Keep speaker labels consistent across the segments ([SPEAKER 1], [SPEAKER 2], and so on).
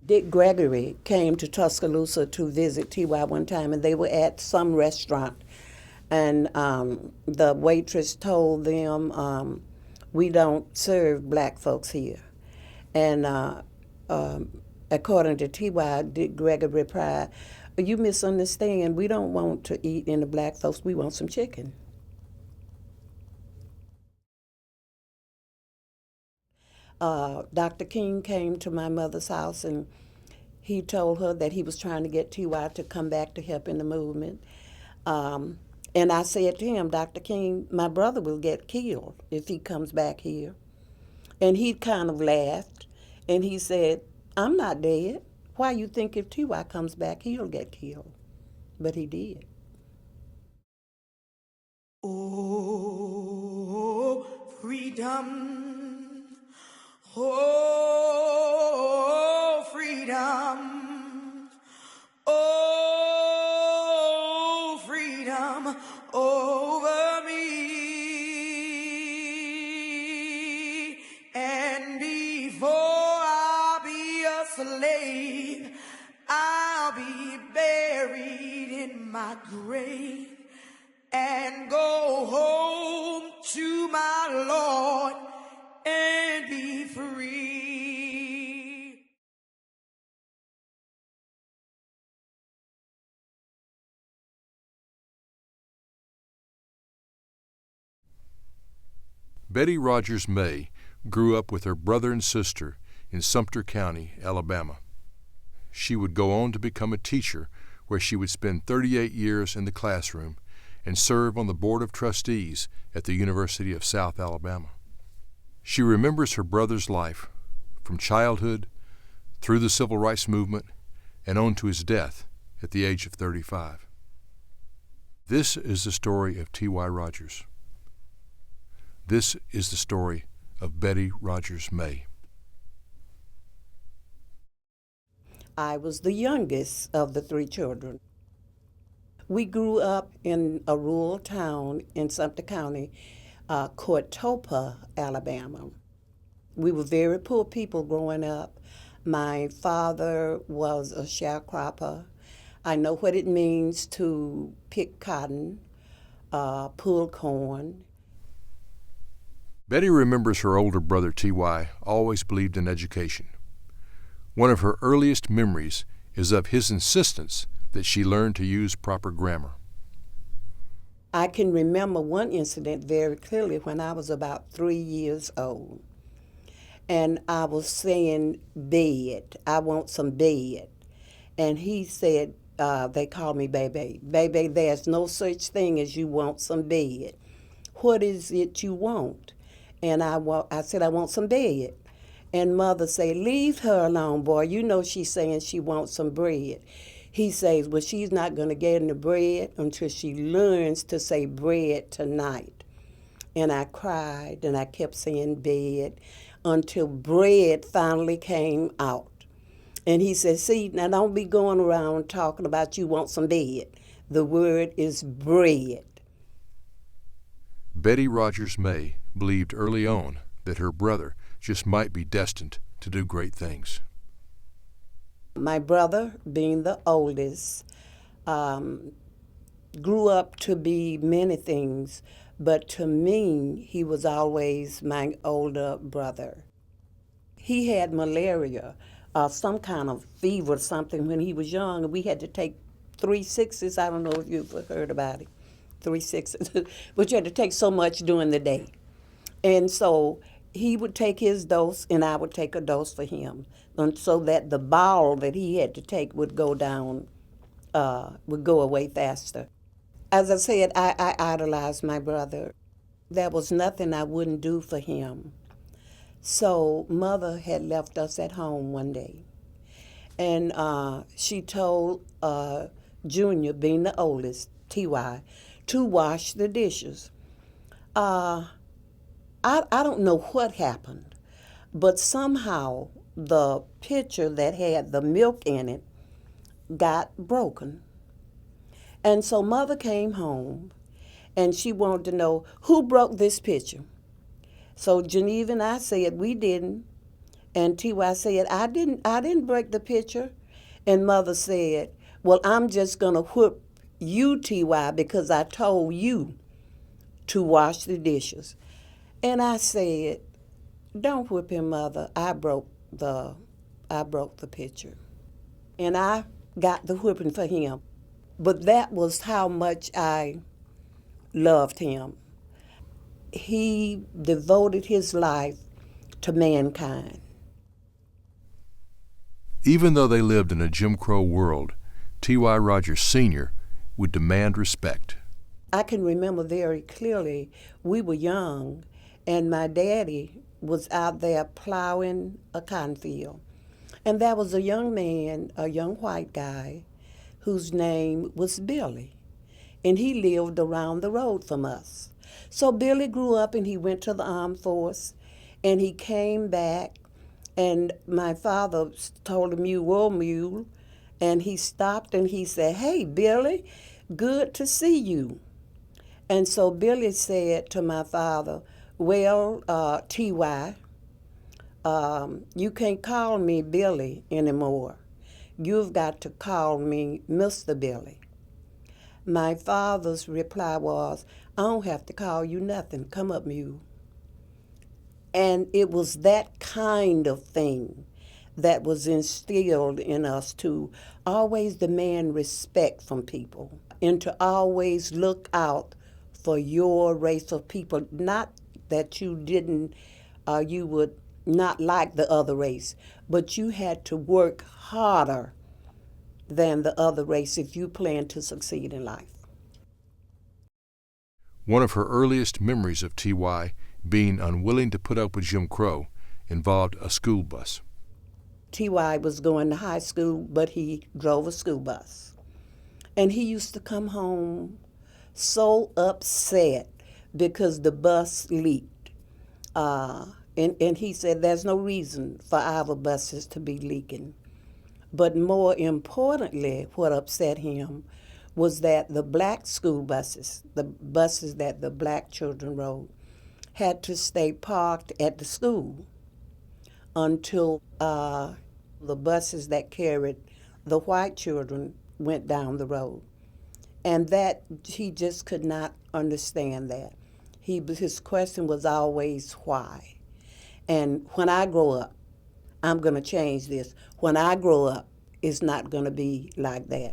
[SPEAKER 1] Dick Gregory came to Tuscaloosa to visit T.Y. one time, and they were at some restaurant. And the waitress told them, we don't serve black folks here. And according to T.Y., Dick Gregory replied, you misunderstand. We don't want to eat in the black folks. We want some chicken. Dr. King came to my mother's house, and he told her that he was trying to get T.Y. to come back to help in the movement. And I said to him, Dr. King, my brother will get killed if he comes back here. And he kind of laughed, and he said, I'm not dead. Why you think if T.Y. comes back, he'll get killed? But he did.
[SPEAKER 2] Oh, freedom. Oh, freedom. Oh, freedom over me. And before I'll be a slave, I'll be buried in my grave and go home to my Lord and be free.
[SPEAKER 3] Bettye Rogers Maye grew up with her brother and sister in Sumter County, Alabama. She would go on to become a teacher, where she would spend 38 years in the classroom and serve on the Board of Trustees at the University of South Alabama. She remembers her brother's life from childhood through the Civil Rights Movement and on to his death at the age of 35. This is the story of T.Y. Rogers. This is the story of Bettye Rogers Maye.
[SPEAKER 1] I was the youngest of the three children. We grew up in a rural town in Sumter County, Cortopa, Alabama. We were very poor people growing up. My father was a sharecropper. I know what it means to pick cotton, pull corn.
[SPEAKER 3] Bettye remembers her older brother T.Y. always believed in education. One of her earliest memories is of his insistence that she learn to use proper grammar.
[SPEAKER 1] I can remember one incident very clearly when I was about 3 years old. And I was saying bed, I want some bed. And he said, they called me baby. Baby, there's no such thing as you want some bed. What is it you want? And I said, I want some bed. And mother said, leave her alone, boy. You know she's saying she wants some bread. He says, well, she's not going to get any bread until she learns to say bread tonight. And I cried, and I kept saying bed until bread finally came out. And he said, see, now don't be going around talking about you want some bed. The word is bread.
[SPEAKER 3] Bettye Rogers Maye believed early on that her brother just might be destined to do great things.
[SPEAKER 1] My brother, being the oldest, grew up to be many things, but to me, he was always my older brother. He had malaria, some kind of fever or something when he was young, and we had to take 3 sixes. I don't know if you've heard about it, 3 sixes, but you had to take so much during the day. And so he would take his dose, and I would take a dose for him, and so that the bowel that he had to take would go down, would go away faster. As I said, I idolized my brother. There was nothing I wouldn't do for him. So mother had left us at home one day, and she told Junior, being the oldest, T.Y., to wash the dishes. I don't know what happened, but somehow the pitcher that had the milk in it got broken. And so mother came home, and she wanted to know who broke this pitcher. So Geneva and I said we didn't. And T.Y. said, I didn't break the pitcher. And Mother said, well, I'm just going to whoop you, T.Y., because I told you to wash the dishes. And I said, don't whip him, Mother. I broke the pitcher. And I got the whipping for him. But that was how much I loved him. He devoted his life to mankind.
[SPEAKER 3] Even though they lived in a Jim Crow world, T.Y. Rogers Sr. would demand respect.
[SPEAKER 1] I can remember very clearly, we were young, and my daddy was out there plowing a cotton field. And there was a young man, a young white guy, whose name was Billy. And he lived around the road from us. So Billy grew up and he went to the armed force, and he came back, and my father told him, you were a mule. And he stopped and he said, hey, Billy, good to see you. And so Billy said to my father, well, T.Y., you can't call me Billy anymore. You've got to call me Mr. Billy. My father's reply was, I don't have to call you nothing. Come up, mule. And it was that kind of thing that was instilled in us to always demand respect from people and to always look out for your race of people. Not that you didn't, you would not like the other race, but you had to work harder than the other race if you plan to succeed in life.
[SPEAKER 3] One of her earliest memories of T.Y. being unwilling to put up with Jim Crow involved a school bus.
[SPEAKER 1] T.Y. was going to high school, but he drove a school bus. And he used to come home so upset because the bus leaked. And he said there's no reason for our buses to be leaking. But more importantly, what upset him was that the black school buses, the buses that the black children rode, had to stay parked at the school until the buses that carried the white children went down the road. And that, he just could not understand that. His question was always why. And when I grow up, I'm going to change this. When I grow up, it's not going to be like that.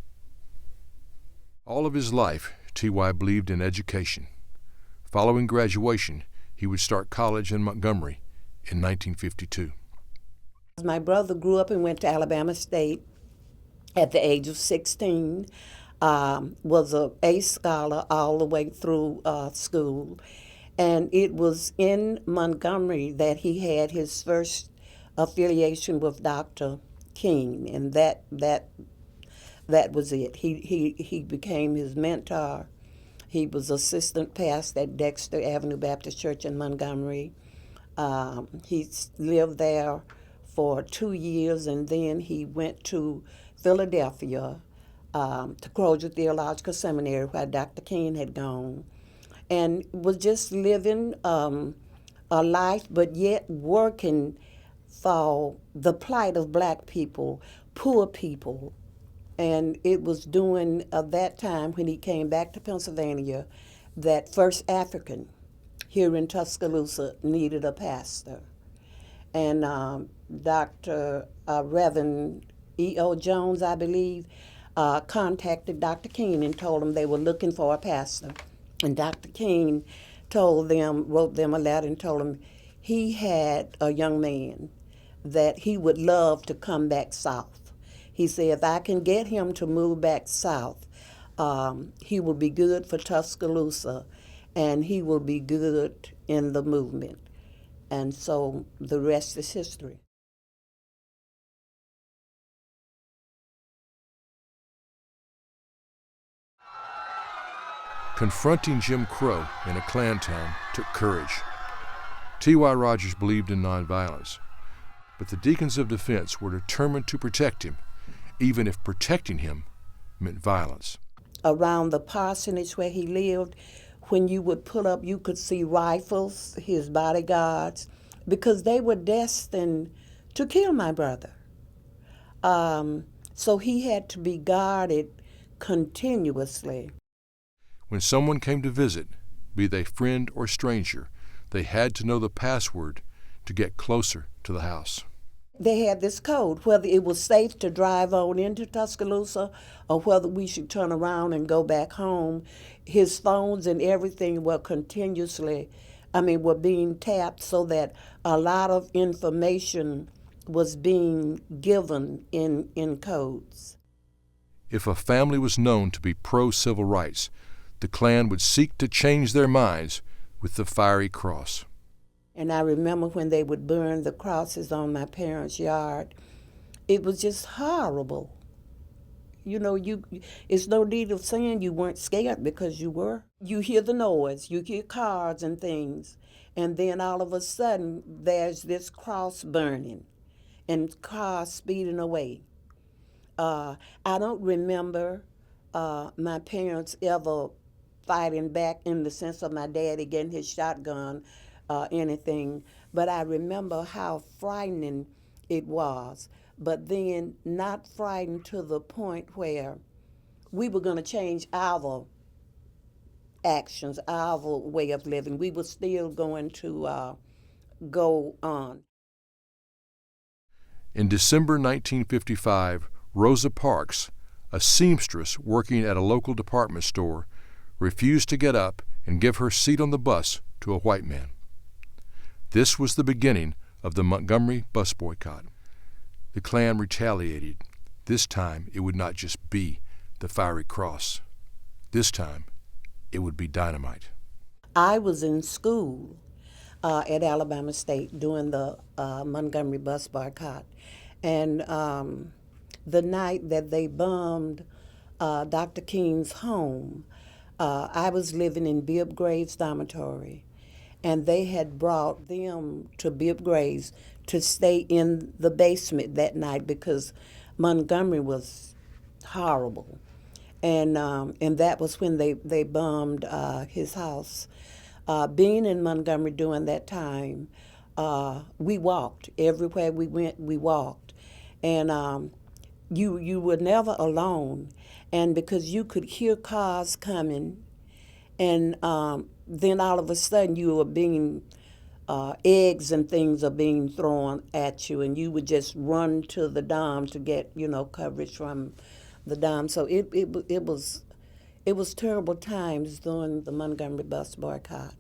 [SPEAKER 3] All of his life, T.Y. believed in education. Following graduation, he would start college in Montgomery in 1952.
[SPEAKER 1] My brother grew up and went to Alabama State at the age of 16, was an A scholar all the way through school. And it was in Montgomery that he had his first affiliation with Dr. King, and that was it. He became his mentor. He was assistant pastor at Dexter Avenue Baptist Church in Montgomery. He lived there for 2 years, and then he went to Philadelphia, to Crozier Theological Seminary, where Dr. King had gone, and was just living a life, but yet working for the plight of black people, poor people. And it was during that time when he came back to Pennsylvania that First African here in Tuscaloosa needed a pastor. And Dr. Reverend E.O. Jones, I believe, contacted Dr. King and told him they were looking for a pastor. And Dr. King wrote them a letter and told them he had a young man that he would love to come back south. He said, if I can get him to move back south, he will be good for Tuscaloosa, and he will be good in the movement. And so the rest is history.
[SPEAKER 3] Confronting Jim Crow in a Klan town took courage. T.Y. Rogers believed in nonviolence, but the Deacons of Defense were determined to protect him, even if protecting him meant violence.
[SPEAKER 1] Around the parsonage where he lived, when you would pull up, you could see rifles, his bodyguards, because they were destined to kill my brother. So he had to be guarded continuously.
[SPEAKER 3] When someone came to visit, be they friend or stranger, they had to know the password to get closer to the house.
[SPEAKER 1] They had this code, whether it was safe to drive on into Tuscaloosa or whether we should turn around and go back home. His phones and everything were were being tapped so that a lot of information was being given in codes.
[SPEAKER 3] If a family was known to be pro-civil rights, the Klan would seek to change their minds with the fiery cross.
[SPEAKER 1] And I remember when they would burn the crosses on my parents' yard, it was just horrible. You know, it's no need of saying you weren't scared, because you were. You hear the noise, you hear cars and things, and then all of a sudden there's this cross burning and cars speeding away. I don't remember my parents ever fighting back in the sense of my daddy getting his shotgun, anything, but I remember how frightening it was. But then not frightened to the point where we were going to change our actions, our way of living. We were still going to go on.
[SPEAKER 3] In December 1955, Rosa Parks, a seamstress working at a local department store, refused to get up and give her seat on the bus to a white man. This was the beginning of the Montgomery bus boycott. The Klan retaliated. This time it would not just be the fiery cross. This time it would be dynamite.
[SPEAKER 1] I was in school at Alabama State during the Montgomery bus boycott. And the night that they bombed Dr. King's home, I was living in Bibb Graves' dormitory, and they had brought them to Bibb Graves to stay in the basement that night because Montgomery was horrible. And that was when they bombed his house. Being in Montgomery during that time, we walked. Everywhere we went, we walked. And you were never alone. And because you could hear cars coming, and then all of a sudden you were being, eggs and things are being thrown at you, and you would just run to the dom to get, coverage from the dom. So it was terrible times during the Montgomery bus boycott.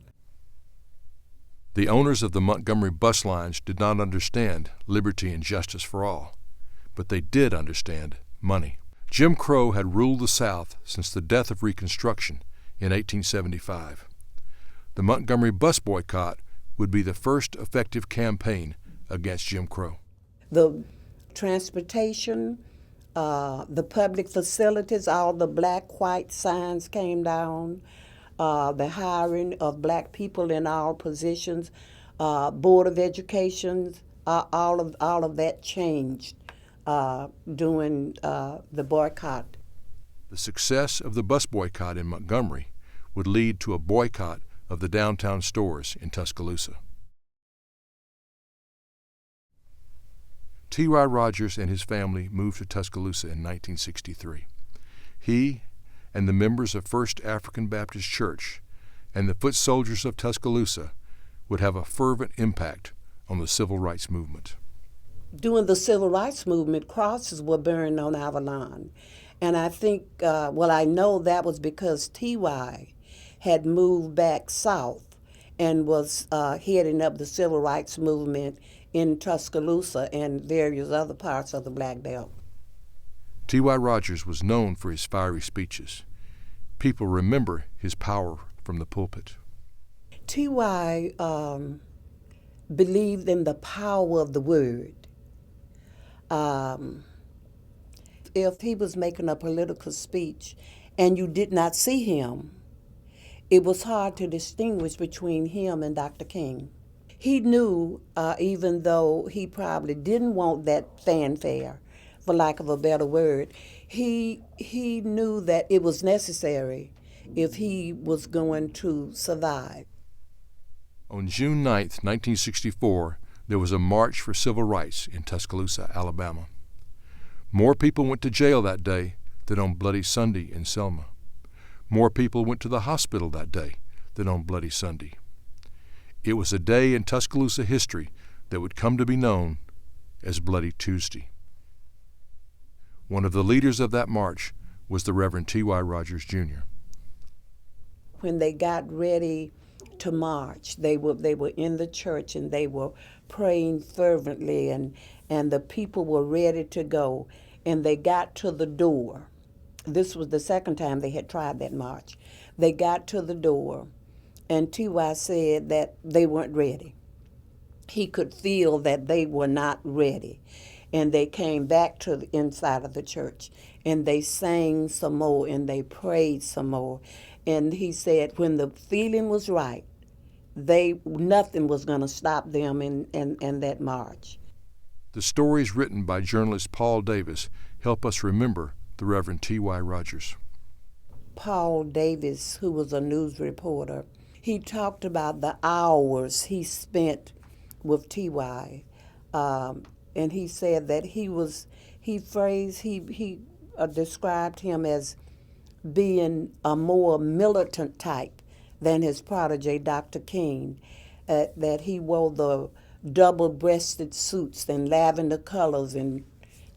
[SPEAKER 3] The owners of the Montgomery bus lines did not understand liberty and justice for all, but they did understand money. Jim Crow had ruled the South since the death of Reconstruction in 1875. The Montgomery bus boycott would be the first effective campaign against Jim Crow.
[SPEAKER 1] The transportation, the public facilities, all the black-white signs came down, the hiring of black people in all positions, Board of Education, all of that changed during the boycott.
[SPEAKER 3] The success of the bus boycott in Montgomery would lead to a boycott of the downtown stores in Tuscaloosa. T.Y. Rogers and his family moved to Tuscaloosa in 1963. He and the members of First African Baptist Church and the foot soldiers of Tuscaloosa would have a fervent impact on the civil rights movement.
[SPEAKER 1] During the civil rights movement, crosses were burned on our lawn. And I think, I know that was because T.Y. had moved back south and was heading up the civil rights movement in Tuscaloosa and various other parts of the Black Belt.
[SPEAKER 3] T.Y. Rogers was known for his fiery speeches. People remember his power from the pulpit.
[SPEAKER 1] T.Y. Believed in the power of the word. If he was making a political speech and you did not see him, it was hard to distinguish between him and Dr. King. He knew, even though he probably didn't want that fanfare, for lack of a better word, he knew that it was necessary if he was going to survive.
[SPEAKER 3] On June 9, 1964, there was a march for civil rights in Tuscaloosa, Alabama. More people went to jail that day than on Bloody Sunday in Selma. More people went to the hospital that day than on Bloody Sunday. It was a day in Tuscaloosa history that would come to be known as Bloody Tuesday. One of the leaders of that march was the Reverend T.Y. Rogers, Jr.
[SPEAKER 1] When they got ready to march, they were in the church and they were praying fervently, and the people were ready to go. And they got to the door. This was the second time they had tried that march. They got to the door, and T.Y. said that they weren't ready. He could feel that they were not ready. And they came back to the inside of the church, and they sang some more, and they prayed some more. And he said when the feeling was right, nothing was going to stop them in that march.
[SPEAKER 3] The stories written by journalist Paul Davis help us remember the Reverend T.Y. Rogers.
[SPEAKER 1] Paul Davis, who was a news reporter, he talked about the hours he spent with T.Y. And he said that he described him as being a more militant type than his protege, Dr. King, that he wore the double-breasted suits and lavender colors and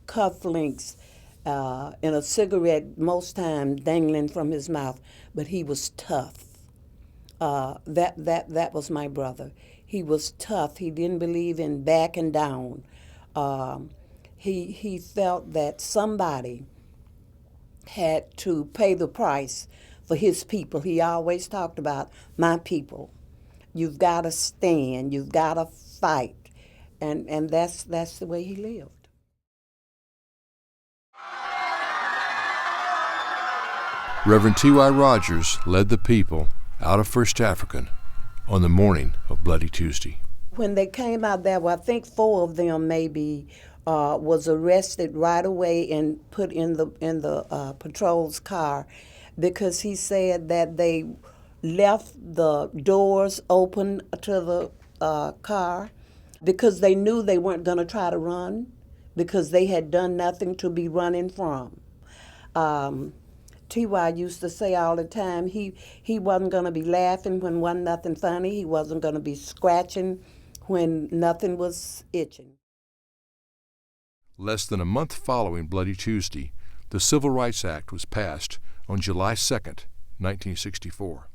[SPEAKER 1] cufflinks and a cigarette most times dangling from his mouth, but he was tough. That was my brother. He was tough. He didn't believe in backing down. He felt that somebody had to pay the price for his people. He always talked about my people. You've got to stand. You've got to fight, and that's the way he lived.
[SPEAKER 3] Reverend T.Y. Rogers led the people out of First African on the morning of Bloody Tuesday.
[SPEAKER 1] When they came out there, well, I think 4 of them maybe was arrested right away and put in the patrol's car, because he said that they left the doors open to the car because they knew they weren't going to try to run, because they had done nothing to be running from. T.Y. used to say all the time he wasn't going to be laughing when wasn't nothing funny. He wasn't going to be scratching when nothing was itching.
[SPEAKER 3] Less than a month following Bloody Tuesday, the Civil Rights Act was passed on July 2nd, 1964.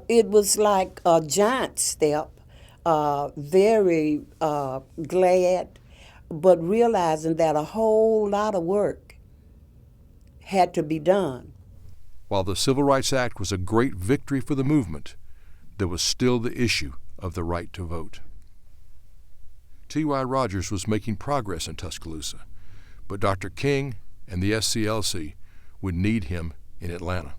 [SPEAKER 1] It was like a giant step, very glad, but realizing that a whole lot of work had to be done.
[SPEAKER 3] While the Civil Rights Act was a great victory for the movement, there was still the issue of the right to vote. T.Y. Rogers was making progress in Tuscaloosa, but Dr. King and the SCLC would need him in Atlanta.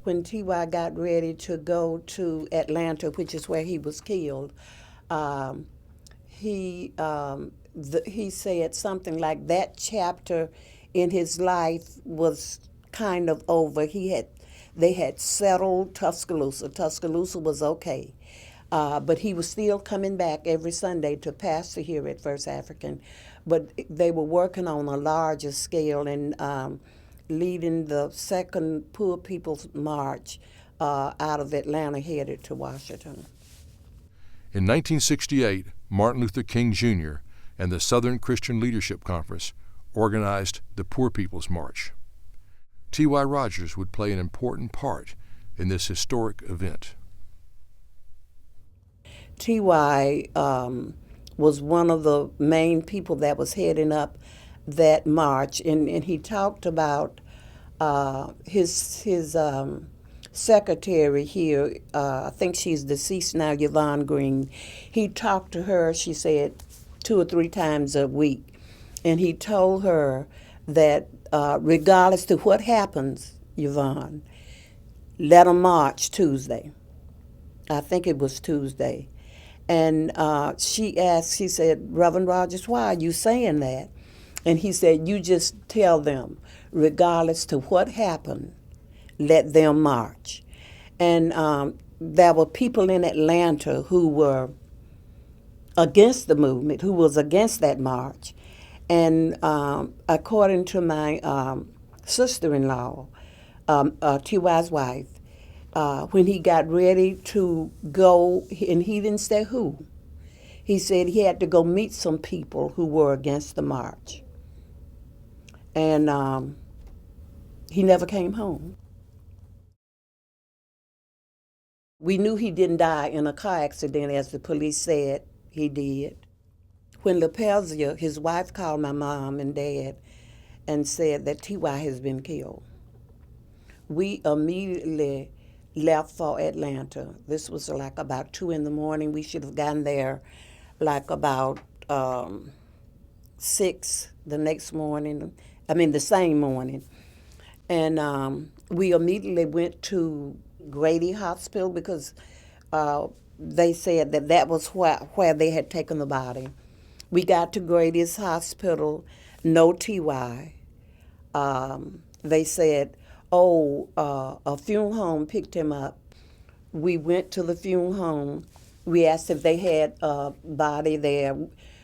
[SPEAKER 1] When T.Y. got ready to go to Atlanta, which is where he was killed, he said something like that chapter in his life was kind of over. They had settled Tuscaloosa. Tuscaloosa was okay. But he was still coming back every Sunday to pastor here at First African. But they were working on a larger scale and leading the second Poor People's March out of Atlanta headed to Washington.
[SPEAKER 3] In 1968, Martin Luther King Jr. and the Southern Christian Leadership Conference organized the Poor People's March. T.Y. Rogers would play an important part in this historic event.
[SPEAKER 1] T.Y. was one of the main people that was heading up that march, and he talked about his secretary here. I think she's deceased now, Yvonne Green. He talked to her, she said, 2 or 3 times a week, and he told her that regardless to what happens, Yvonne, let them march Tuesday. I think it was Tuesday. And she said, Reverend Rogers, why are you saying that? And he said, you just tell them, regardless to what happened, let them march. And there were people in Atlanta who were against the movement, who was against that march. And according to my sister-in-law, T.Y.'s wife, when he got ready to go, and he didn't say who, he said he had to go meet some people who were against the march. And he never came home. We knew he didn't die in a car accident, as the police said he did. When LaPelzia, his wife, called my mom and dad and said that T.Y. has been killed, we immediately left for Atlanta. This was like about 2 in the morning. We should have gotten there like about 6 the next morning. I mean, the same morning. And we immediately went to Grady Hospital because they said that that was where they had taken the body. We got to Grady's Hospital, no T.Y. They said, a funeral home picked him up. We went to the funeral home. We asked if they had a body there.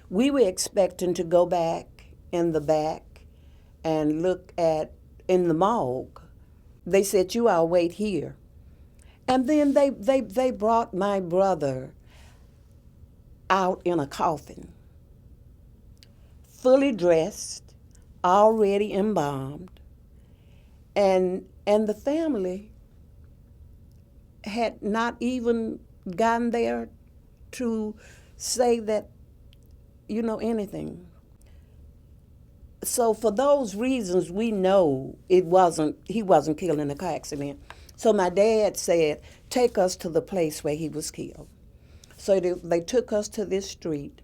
[SPEAKER 1] We were expecting to go back in the back and look at in the morgue. They said, you all wait here. And then they brought my brother out in a coffin, fully dressed, already embalmed. And the family had not even gotten there to say that, anything. So for those reasons, we know he wasn't killed in a car accident. So my dad said, take us to the place where he was killed. So they took us to this street.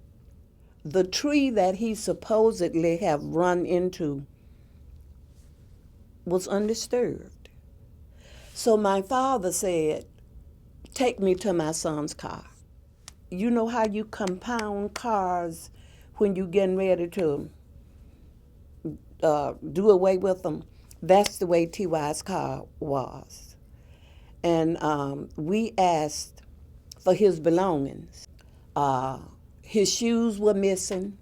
[SPEAKER 1] The tree that he supposedly have run into was undisturbed. So my father said, take me to my son's car. You know how you compound cars when you getting ready to do away with them? That's the way T.Y.'s car was. And we asked for his belongings. His shoes were missing.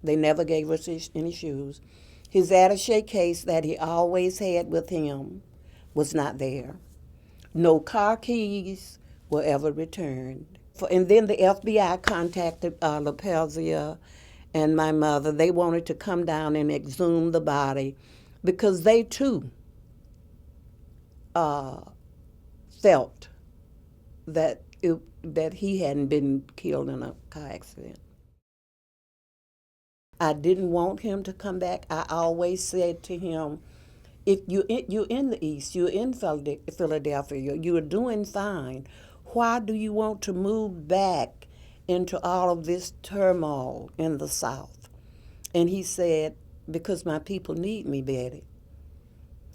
[SPEAKER 1] They never gave us any shoes. His attaché case that he always had with him was not there. No car keys were ever returned. And then the FBI contacted LaPelzia and my mother. They wanted to come down and exhume the body because they too felt that he hadn't been killed in a car accident. I didn't want him to come back. I always said to him, if you're in the East, you're in Philadelphia, you're doing fine. Why do you want to move back into all of this turmoil in the South? And he said, because my people need me, Betty.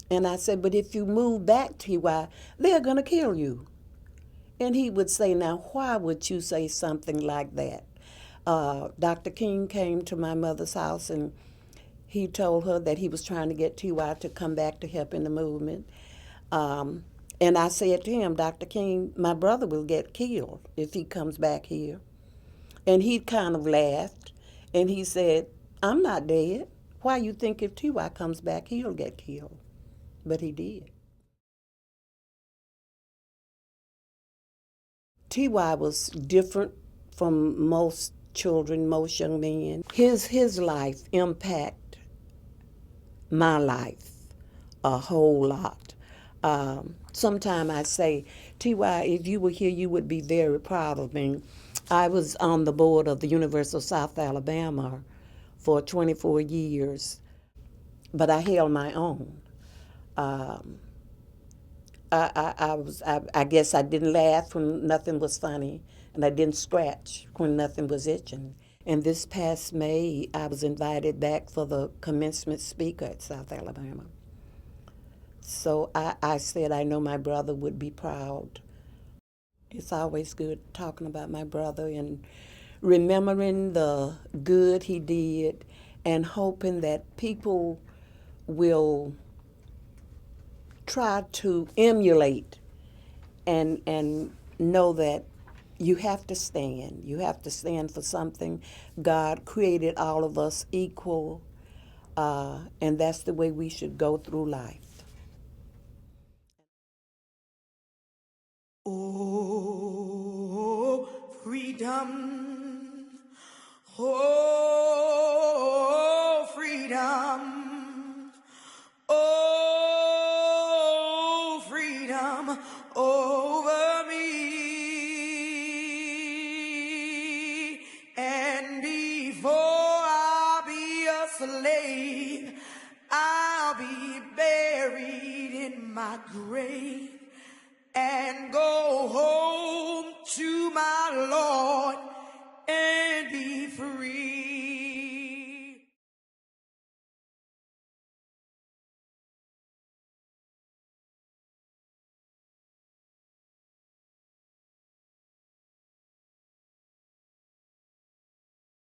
[SPEAKER 1] And I said, but if you move back, T.Y., they're going to kill you. And he would say, now, why would you say something like that? Dr. King came to my mother's house and he told her that he was trying to get T.Y. to come back to help in the movement. And I said to him, Dr. King, my brother will get killed if he comes back here. And he kind of laughed and he said, I'm not dead. Why you think if T.Y. comes back, he'll get killed? But he did. T.Y. was different from most children, most young men. His life impacted my life a whole lot. Sometime I say, T.Y., if you were here, you would be very proud of me. I was on the board of the University of South Alabama for 24 years, but I held my own. I guess I didn't laugh when nothing was funny, and I didn't scratch when nothing was itching. And this past May, I was invited back for the commencement speaker at South Alabama. So I said I know my brother would be proud. It's always good talking about my brother and remembering the good he did and hoping that people will try to emulate and know that You have to stand. You have to stand for something. God created all of us equal, and that's the way we should go through life.
[SPEAKER 2] Oh, freedom. Oh, freedom. Oh, freedom over me. And before I'll be a slave, I'll be buried in my grave and go